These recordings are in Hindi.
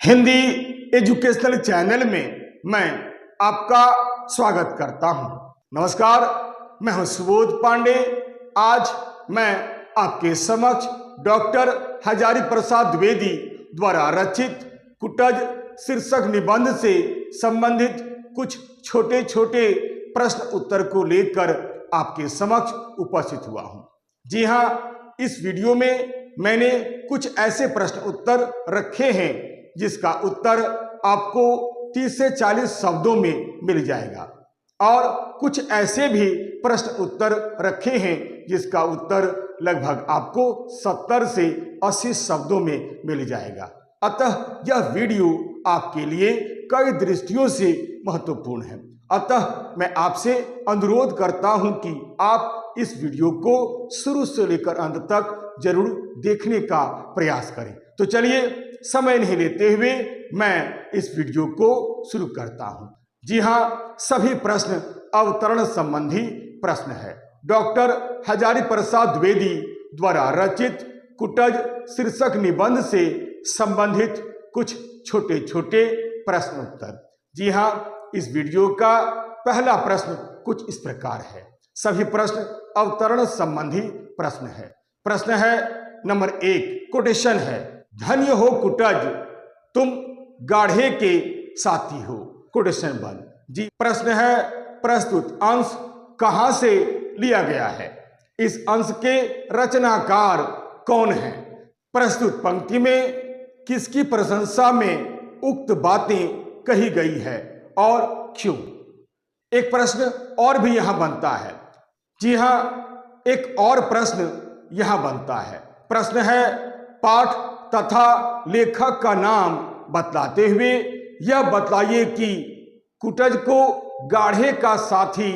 हिंदी एजुकेशनल चैनल में मैं आपका स्वागत करता हूं। नमस्कार, मैं हूं सुबोध पांडे। आज मैं आपके समक्ष डॉक्टर हजारी प्रसाद द्विवेदी द्वारा रचित कुटज शीर्षक निबंध से संबंधित कुछ छोटे छोटे प्रश्न उत्तर को लेकर आपके समक्ष उपस्थित हुआ हूं। जी हां, इस वीडियो में मैंने कुछ ऐसे प्रश्न उत्तर रखे हैं जिसका उत्तर आपको 30 से 40 शब्दों में मिल जाएगा और कुछ ऐसे भी प्रश्न उत्तर रखे हैं जिसका उत्तर लगभग आपको 70 से 80 शब्दों में मिल जाएगा। अतः यह वीडियो आपके लिए कई दृष्टियों से महत्वपूर्ण है। अतः मैं आपसे अनुरोध करता हूं कि आप इस वीडियो को शुरू से लेकर अंत तक जरूर देखने का प्रयास करें। तो चलिए समय नहीं लेते हुए मैं इस वीडियो को शुरू करता हूं। जी हां, सभी प्रश्न अवतरण संबंधी प्रश्न है। डॉक्टर हजारी प्रसाद द्विवेदी द्वारा रचित कुटज शीर्षक निबंध से संबंधित कुछ छोटे छोटे प्रश्न उत्तर। जी हां, इस वीडियो का पहला प्रश्न कुछ इस प्रकार है। सभी प्रश्न अवतरण संबंधी प्रश्न है। प्रश्न है नंबर 1, कोटेशन है, धन्य हो कुटज तुम गाढ़े के साथी हो। कोटेशन 1। जी, प्रश्न है, प्रस्तुत अंश कहां से लिया गया है? इस अंश के रचनाकार कौन है? प्रस्तुत पंक्ति में किसकी प्रशंसा में उक्त बातें कही गई है और क्यों? एक प्रश्न और भी यहां बनता है। जी हां, एक और प्रश्न यहां बनता है। प्रश्न है, पाठ तथा लेखक का नाम बतलाते हुए यह बतलाइए कि कुटज को गाढ़े का साथी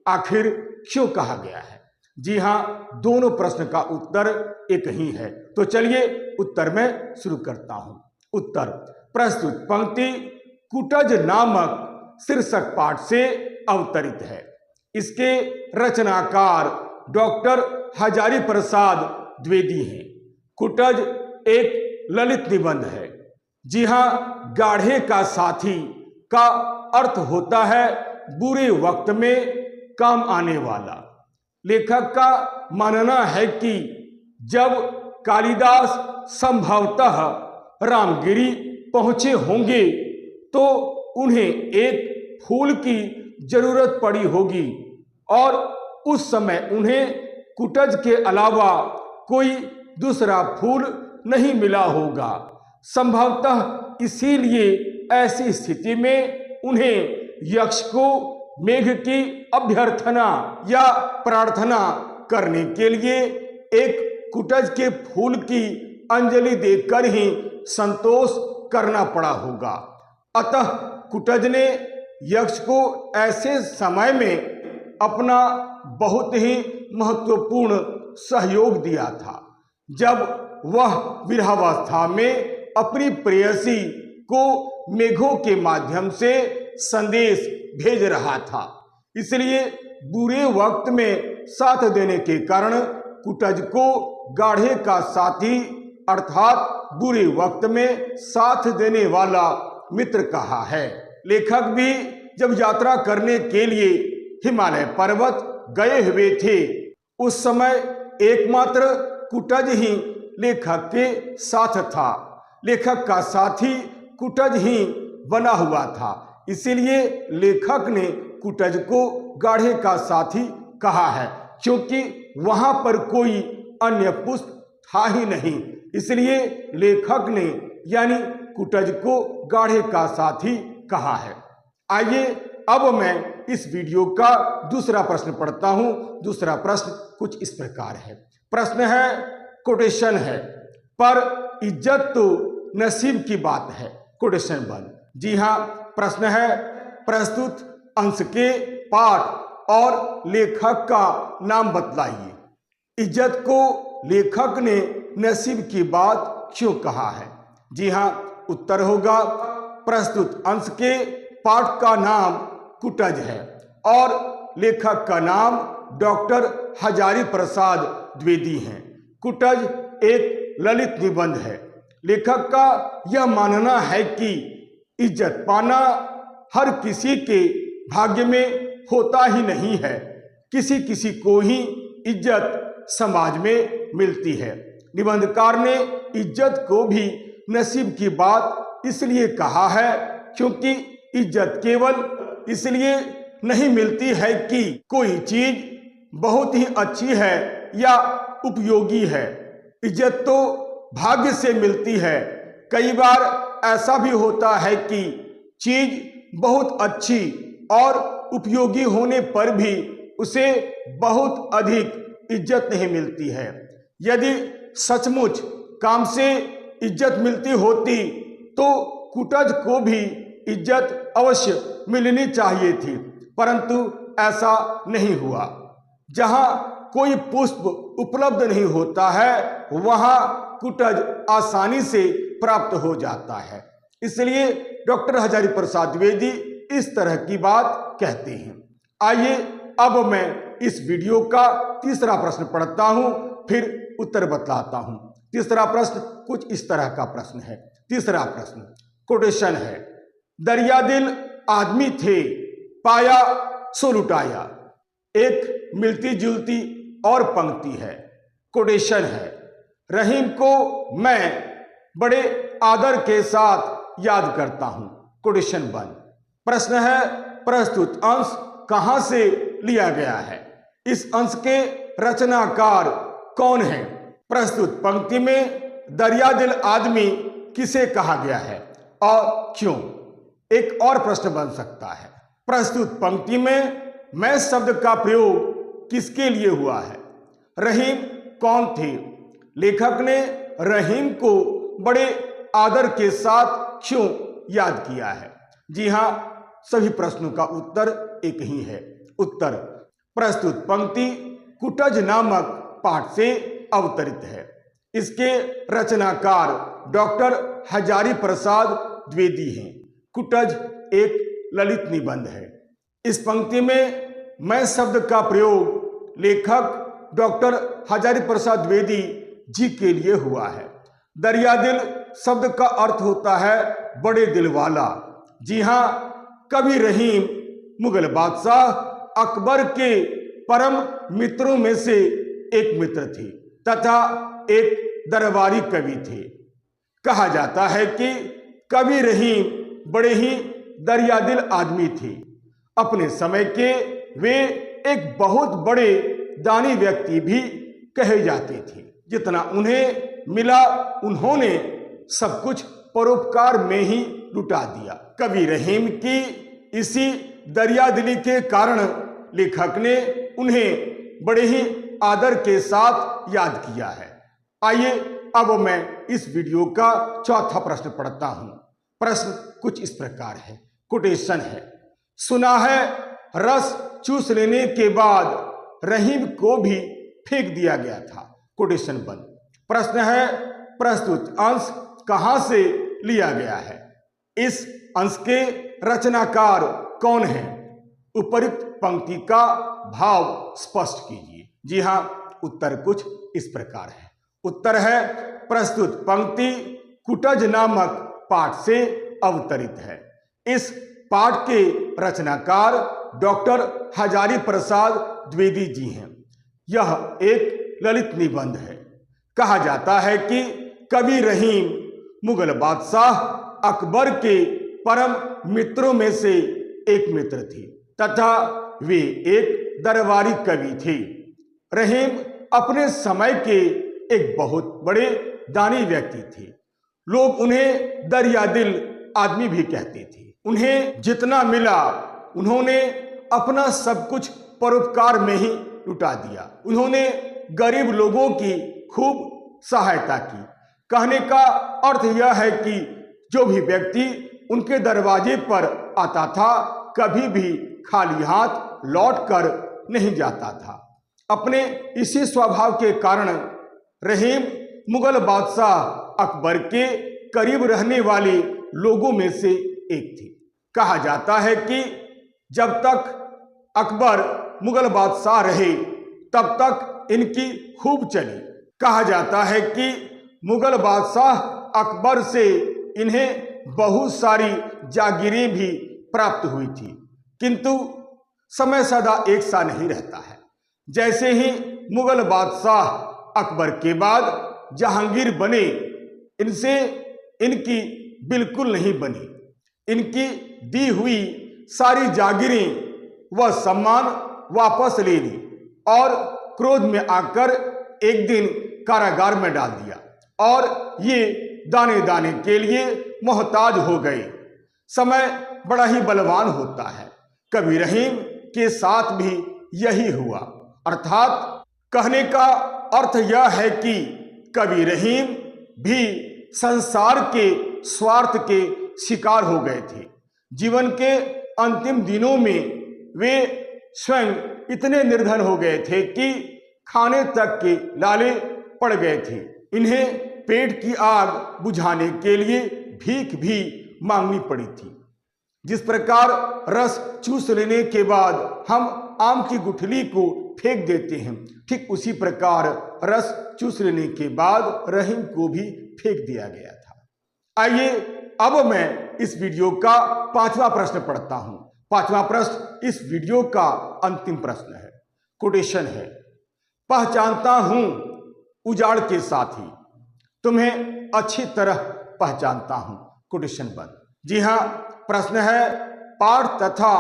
आखिर क्यों कहा गया है? जी हां, दोनों प्रश्न का उत्तर एक ही है। तो चलिए उत्तर में शुरू करता हूं। उत्तर, प्रस्तुत पंक्ति कुटज नामक शीर्षक पाठ से अवतरित है। इसके रचनाकार डॉक्टर हजारी प्रसाद द्विवेदी हैं। कुटज एक ललित निबंध है। जी हां, गाढ़े का साथी का अर्थ होता है बुरे वक्त में काम आने वाला। लेखक का मानना है कि जब कालिदास संभवतः रामगिरी पहुंचे होंगे तो उन्हें एक फूल की जरूरत पड़ी होगी और उस समय उन्हें कुटज के अलावा कोई दूसरा फूल नहीं मिला होगा। संभवतः इसीलिए ऐसी स्थिति में उन्हें यक्ष को मेघ की अभ्यर्थना या प्रार्थना करने के लिए एक कुटज के फूल की अंजलि देकर ही संतोष करना पड़ा होगा। अतः कुटज ने यक्ष को ऐसे समय में अपना बहुत ही महत्वपूर्ण सहयोग दिया था जब वह विरहावस्था में अपनी प्रेयसी को मेघों के माध्यम से संदेश भेज रहा था। इसलिए बुरे वक्त में साथ देने के कारण कुटज को गाढ़े का साथी अर्थात बुरे वक्त में साथ देने वाला मित्र कहा है। लेखक भी जब यात्रा करने के लिए हिमालय पर्वत गए हुए थे उस समय एकमात्र कुटज ही लेखक के साथ था। लेखक का साथी कुटज ही बना हुआ था। इसीलिए लेखक ने कुटज को गाढ़े का साथी कहा है, क्योंकि वहां पर कोई अन्य पुष्प था ही नहीं। इसलिए लेखक ने यानी कुटज को गाढ़े का साथी कहा है। आइए अब मैं इस वीडियो का दूसरा प्रश्न पढ़ता हूं। दूसरा प्रश्न कुछ इस प्रकार है। प्रश्न है, कोटेशन है, पर इज्जत तो नसीब की बात है। कोटेशन 1। जी हां, प्रश्न है, प्रस्तुत अंश के पाठ और लेखक का नाम बतलाइए। इज्जत को लेखक ने नसीब की बात क्यों कहा है? जी हां, उत्तर होगा, प्रस्तुत अंश के पाठ का नाम कुटज है और लेखक का नाम डॉक्टर हजारी प्रसाद द्विवेदी हैं। कुटज एक ललित निबंध है। लेखक का यह मानना है कि इज्जत पाना हर किसी के भाग्य में होता ही नहीं है, किसी किसी को ही इज्जत समाज में मिलती है। निबंधकार ने इज्जत को भी नसीब की बात इसलिए कहा है क्योंकि इज्जत केवल इसलिए नहीं मिलती है कि कोई चीज बहुत ही अच्छी है या उपयोगी है। इज्जत तो भाग्य से मिलती है। कई बार ऐसा भी होता है कि चीज बहुत अच्छी और उपयोगी होने पर भी उसे बहुत अधिक इज्जत नहीं मिलती है। यदि सचमुच काम से इज्जत मिलती होती तो कुटज को भी इज्जत अवश्य मिलनी चाहिए थी, परंतु ऐसा नहीं हुआ। जहां कोई पुष्प उपलब्ध नहीं होता है वहां कुटज आसानी से प्राप्त हो जाता है। इसलिए डॉक्टर हजारी प्रसाद द्विवेदी इस तरह की बात कहते हैं। आइए अब मैं इस वीडियो का तीसरा प्रश्न पढ़ता हूं, फिर उत्तर बतलाता हूं। तीसरा प्रश्न कुछ इस तरह का प्रश्न है। तीसरा प्रश्न कोटेशन है, दरिया दिल आदमी थे, पाया सो लुटाया। एक मिलती जुलती और पंक्ति है। कोटेशन है, रहीम को मैं बड़े आदर के साथ याद करता हूं। कोटेशन बंद। प्रश्न है, प्रस्तुत अंश कहां से लिया गया है? इस अंश के रचनाकार कौन है? प्रस्तुत पंक्ति में दरिया दिल आदमी किसे कहा गया है और क्यों? एक और प्रश्न बन सकता है, प्रस्तुत पंक्ति में मैं शब्द का प्रयोग किसके लिए हुआ है? रहीम कौन थे? लेखक ने रहीम को बड़े आदर के साथ क्यों याद किया है? जी हां, सभी प्रश्नों का उत्तर एक ही है। उत्तर, प्रस्तुत पंक्ति कुटज नामक पाठ से अवतरित है। इसके रचनाकार डॉक्टर हजारी प्रसाद द्विवेदी हैं। कुटज एक ललित निबंध है। इस पंक्ति में मैं शब्द का प्रयोग लेखक डॉक्टर हजारी प्रसाद द्विवेदी जी के लिए हुआ है। दरिया दिल शब्द का अर्थ होता है बड़े दिल वाला। जी हां, कवि रहीम मुगल बादशाह अकबर के परम मित्रों में से एक मित्र थे तथा एक दरबारी कवि थे। कहा जाता है कि कवि रहीम बड़े ही दरिया दिल आदमी थे। अपने समय के वे एक बहुत बड़े दानी व्यक्ति भी कहे जाते थे। जितना उन्हें मिला उन्होंने सब कुछ परोपकार में ही लुटा दिया। कवि रहीम की इसी दरियादिली के कारण लेखक ने उन्हें बड़े ही आदर के साथ याद किया है। आइए अब मैं इस वीडियो का चौथा प्रश्न पढ़ता हूं। प्रश्न कुछ इस प्रकार है। कोटेशन है, सुना है रस चूस लेने के बाद रहीम को भी फेंक दिया गया था। कोटेशन बंद। प्रश्न है, प्रस्तुत अंश कहां से लिया गया है? इस अंश के रचनाकार कौन है? उपयुक्त पंक्ति का भाव स्पष्ट कीजिए। जी हां, उत्तर कुछ इस प्रकार है। उत्तर है, प्रस्तुत पंक्ति कुटज नामक पाठ से अवतरित है। इस पाठ के रचनाकार डॉक्टर हजारी प्रसाद द्विवेदी जी हैं। यह एक ललित निबंध है। कहा जाता है कि कवि रहीम मुगल बादशाह अकबर के परम मित्रों में से एक मित्र थे तथा वे एक दरबारी कवि थे। रहीम अपने समय के एक बहुत बड़े दानी व्यक्ति थे। लोग उन्हें दरिया दिल आदमी भी कहते थे। उन्हें जितना मिला उन्होंने अपना सब कुछ परोपकार में ही लुटा दिया। उन्होंने गरीब लोगों की खूब सहायता की। कहने का अर्थ यह है कि जो भी व्यक्ति उनके दरवाजे पर आता था कभी भी खाली हाथ लौटकर नहीं जाता था। अपने इसी स्वभाव के कारण रहीम मुगल बादशाह अकबर के करीब रहने वाले लोगों में से एक थे। कहा जाता है कि जब तक अकबर मुगल बादशाह रहे तब तक इनकी खूब चली। कहा जाता है कि मुगल बादशाह अकबर से इन्हें बहुत सारी जागीरें भी प्राप्त हुई थी, किंतु समय सदा एक सा नहीं रहता है। जैसे ही मुगल बादशाह अकबर के बाद जहांगीर बने, इनसे इनकी बिल्कुल नहीं बनी। इनकी दी हुई सारी जागीरें व सम्मान वापस ले ली और क्रोध में आकर एक दिन कारागार में डाल दिया और ये दाने दाने के लिए मोहताज हो गए। समय बड़ा ही बलवान होता है। कवि रहीम के साथ भी यही हुआ। अर्थात कहने का अर्थ यह है कि कवि रहीम भी संसार के स्वार्थ के शिकार हो गए थे। जीवन के अंतिम दिनों में वे स्वयं इतने निर्धन हो गए थे कि खाने तक के लाले पड़ गए थे। इन्हें पेट की आग बुझाने के लिए भीख भी मांगनी पड़ी थी। जिस प्रकार रस चूस लेने के बाद हम आम की गुठली को फेंक देते हैं, ठीक उसी प्रकार रस चूस लेने के बाद रहीम को भी फेंक दिया गया था। आइए अब मैं इस वीडियो का 5वां प्रश्न पढ़ता हूं। 5वां प्रश्न इस वीडियो का अंतिम प्रश्न है। कोटेशन है, पहचानता हूं उजाड़ के साथी, तुम्हें अच्छी तरह पहचानता हूं। कोटेशन बंद। जी हां, प्रश्न है, पाठ तथा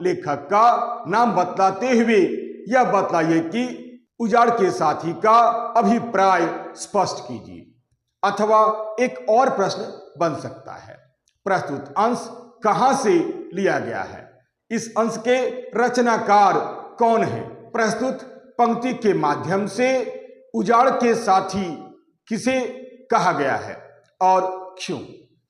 लेखक का नाम बतलाते हुए यह बतलाइए कि उजाड़ के साथी का अभिप्राय स्पष्ट कीजिए। अथवा एक और प्रश्न बन सकता है, प्रस्तुत अंश कहां से लिया गया है, इस अंश के रचनाकार कौन है, प्रस्तुत पंक्ति के माध्यम से उजाड़ के साथी किसे कहा गया है और क्यों।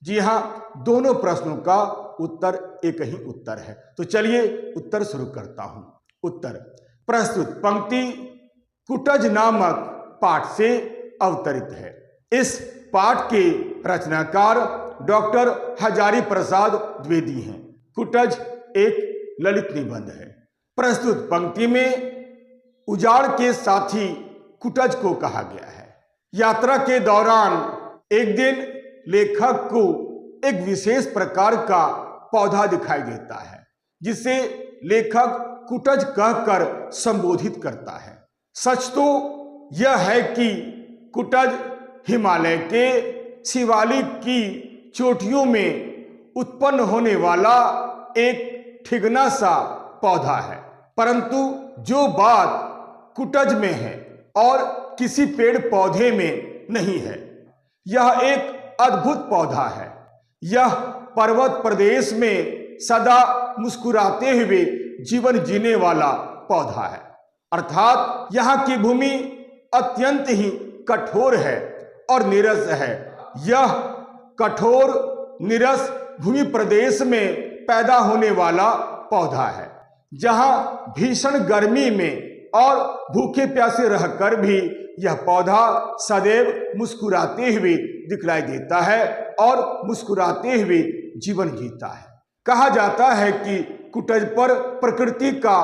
जी हां, दोनों प्रश्नों का उत्तर एक ही उत्तर है। तो चलिए उत्तर शुरू करता हूं। उत्तर, प्रस्तुत पंक्ति कुटज नामक पाठ से अवतरित है। इस पाठ के रचनाकार डॉक्टर हजारी प्रसाद द्विवेदी हैं। कुटज एक ललित निबंध है। प्रस्तुत पंक्ति में उजाड़ के साथी कुटज को कहा गया है। यात्रा के दौरान एक दिन लेखक को एक विशेष प्रकार का पौधा दिखाई देता है, जिसे लेखक कुटज कहकर संबोधित करता है। सच तो यह है कि कुटज हिमालय के शिवालिक की चोटियों में उत्पन्न होने वाला एक ठिगना सा पौधा है, परंतु जो बात कुटज में है और किसी पेड़ पौधे में नहीं है, यह एक अद्भुत पौधा है। यह पर्वत प्रदेश में सदा मुस्कुराते हुए जीवन जीने वाला पौधा है। अर्थात यहाँ की भूमि अत्यंत ही कठोर है और नीरस है। यह कठोर नीरस भूमि प्रदेश में पैदा होने वाला पौधा है, जहाँ भीषण गर्मी में और भूखे प्यासे रहकर भी यह पौधा सदैव मुस्कुराते हुए दिखलाई देता है और मुस्कुराते हुए जीवन जीता है। कहा जाता है कि कुटज पर प्रकृति का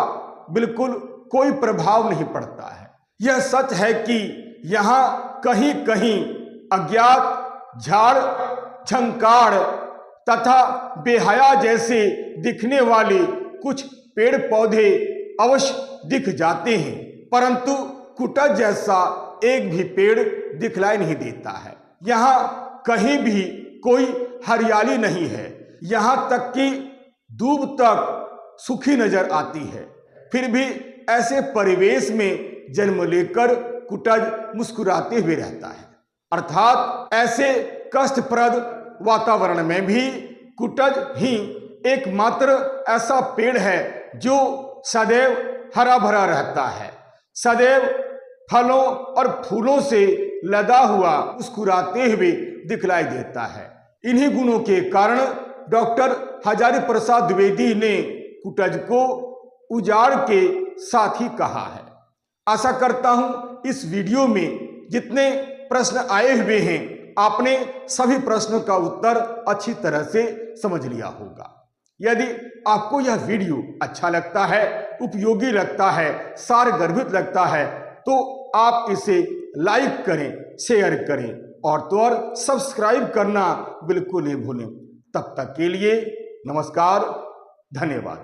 बिल्कुल कोई प्रभाव नहीं पड़ता है। यह सच है कि यहाँ कहीं कहीं अज्ञात झाड़ झंकार तथा बेहया जैसे दिखने वाले कुछ पेड़ पौधे अवश्य दिख जाते हैं, परंतु कुटज जैसा एक भी पेड़ दिखलाई नहीं देता है। यहाँ कहीं भी कोई हरियाली नहीं है, यहाँ तक कि दूब तक सूखी नजर आती है। फिर भी ऐसे परिवेश में जन्म लेकर कुटज मुस्कुराते हुए रहता है। अर्थात ऐसे कष्टप्रद वातावरण में भी कुटज ही एकमात्र ऐसा पेड़ है जो सदैव हरा भरा रहता है, सदैव फलों और फूलों से लदा हुआ मुस्कुराते हुए दिखलाई देता है। इन्हीं गुणों के कारण डॉक्टर हजारी प्रसाद द्विवेदी ने कुटज को उजाड़ के साथी कहा है। आशा करता हूं इस वीडियो में जितने प्रश्न आए हुए हैं, आपने सभी प्रश्नों का उत्तर अच्छी तरह से समझ लिया होगा। यदि आपको यह वीडियो अच्छा लगता है, उपयोगी लगता है, सारगर्भित लगता है, तो आप इसे लाइक करें, शेयर करें और तो और सब्सक्राइब करना बिल्कुल नहीं भूलें। तब तक के लिए नमस्कार, धन्यवाद।